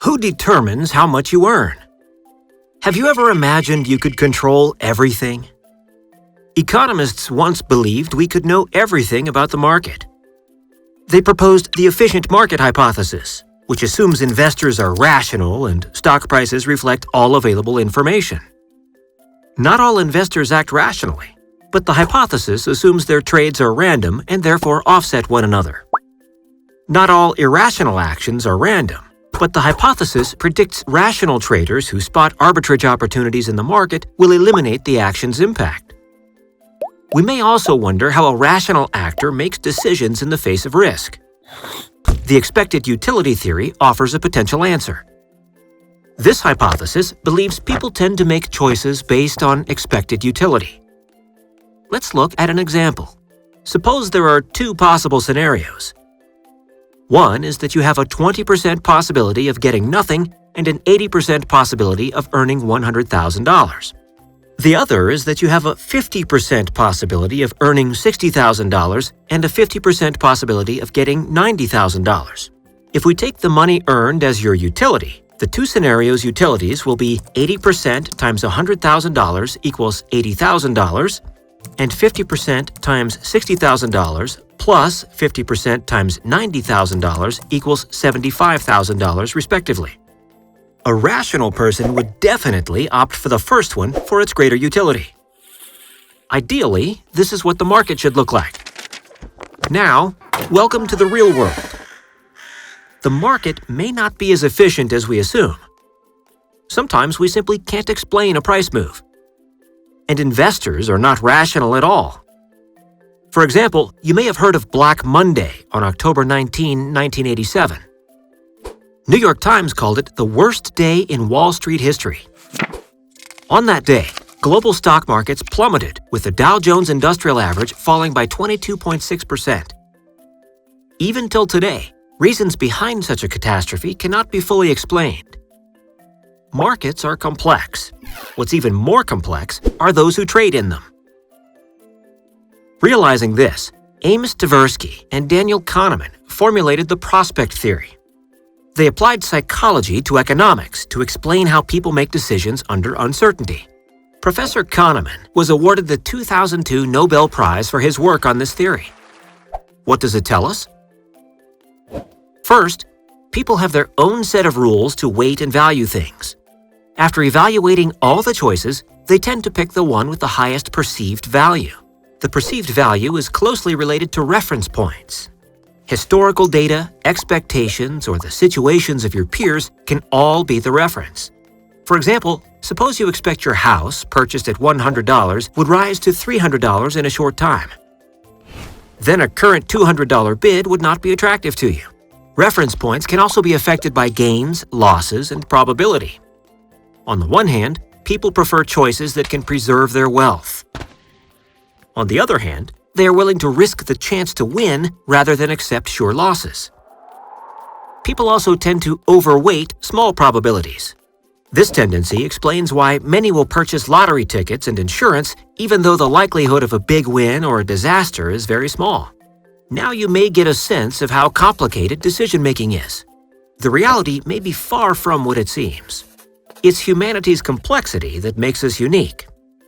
Who determines how much you earn? Have you ever imagined you could control everything? Economists once believed we could know everything about the market. They proposed the efficient market hypothesis, which assumes investors are rational and stock prices reflect all available information. Not all investors act rationally, but the hypothesis assumes their trades are random and therefore offset one another. Not all irrational actions are random, but the hypothesis predicts rational traders who spot arbitrage opportunities in the market will eliminate the action's impact. We may also wonder how a rational actor makes decisions in the face of risk. The expected utility theory offers a potential answer. This hypothesis believes people tend to make choices based on expected utility. Let's look at an example. Suppose there are two possible scenarios. One is that you have a 20% possibility of getting nothing and an 80% possibility of earning $100,000. The other is that you have a 50% possibility of earning $60,000 and a 50% possibility of getting $90,000. If we take the money earned as your utility, the two scenarios' utilities will be 80% times $100,000 equals $80,000, and 50% times $60,000 plus 50% times $90,000 equals $75,000 respectively. A rational person would definitely opt for the first one for its greater utility. Ideally, this is what the market should look like. Now, welcome to the real world. The market may not be as efficient as we assume. Sometimes we simply can't explain a price move. And investors are not rational at all. For example, you may have heard of Black Monday on October 19, 1987. New York Times called it the worst day in Wall Street history. On that day, global stock markets plummeted, with the Dow Jones Industrial Average falling by 22.6%. Even till today, reasons behind such a catastrophe cannot be fully explained. Markets are complex. What's even more complex are those who trade in them. Realizing this, Kahneman Tversky and Daniel Kahneman formulated the prospect theory. They applied psychology to economics to explain how people make decisions under uncertainty. Professor Kahneman was awarded the 2002 Nobel Prize for his work on this theory. What does it tell us? First, people have their own set of rules to weight and value things. After evaluating all the choices, they tend to pick the one with the highest perceived value. The perceived value is closely related to reference points. Historical data, expectations, or the situations of your peers can all be the reference. For example, suppose you expect your house, purchased at $100, would rise to $300 in a short time. Then a current $200 bid would not be attractive to you. Reference points can also be affected by gains, losses, and probability. On the one hand, people prefer choices that can preserve their wealth. On the other hand, they are willing to risk the chance to win rather than accept sure losses. People also tend to overweight small probabilities. This tendency explains why many will purchase lottery tickets and insurance even though the likelihood of a big win or a disaster is very small. Now you may get a sense of how complicated decision-making is. The reality may be far from what it seems. It's humanity's complexity that makes us unique.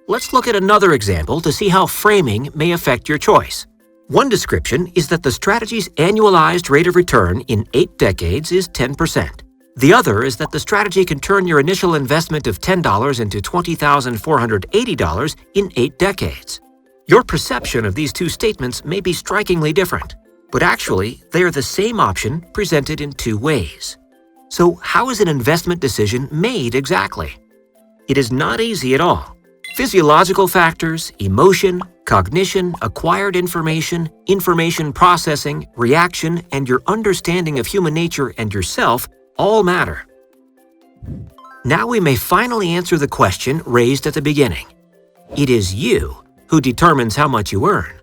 Let's look at another example to see how framing may affect your choice. One description is that the strategy's annualized rate of return in 8 decades is 10%. The other is that the strategy can turn your initial investment of $10 into $20,480 in 8 decades. Your perception of these two statements may be strikingly different, but actually, they are the same option presented in two ways. So how is an investment decision made exactly? It is not easy at all. Physiological factors, emotion, cognition, acquired information, information processing, reaction, and your understanding of human nature and yourself all matter. Now we may finally answer the question raised at the beginning. It is you who determines how much you earn.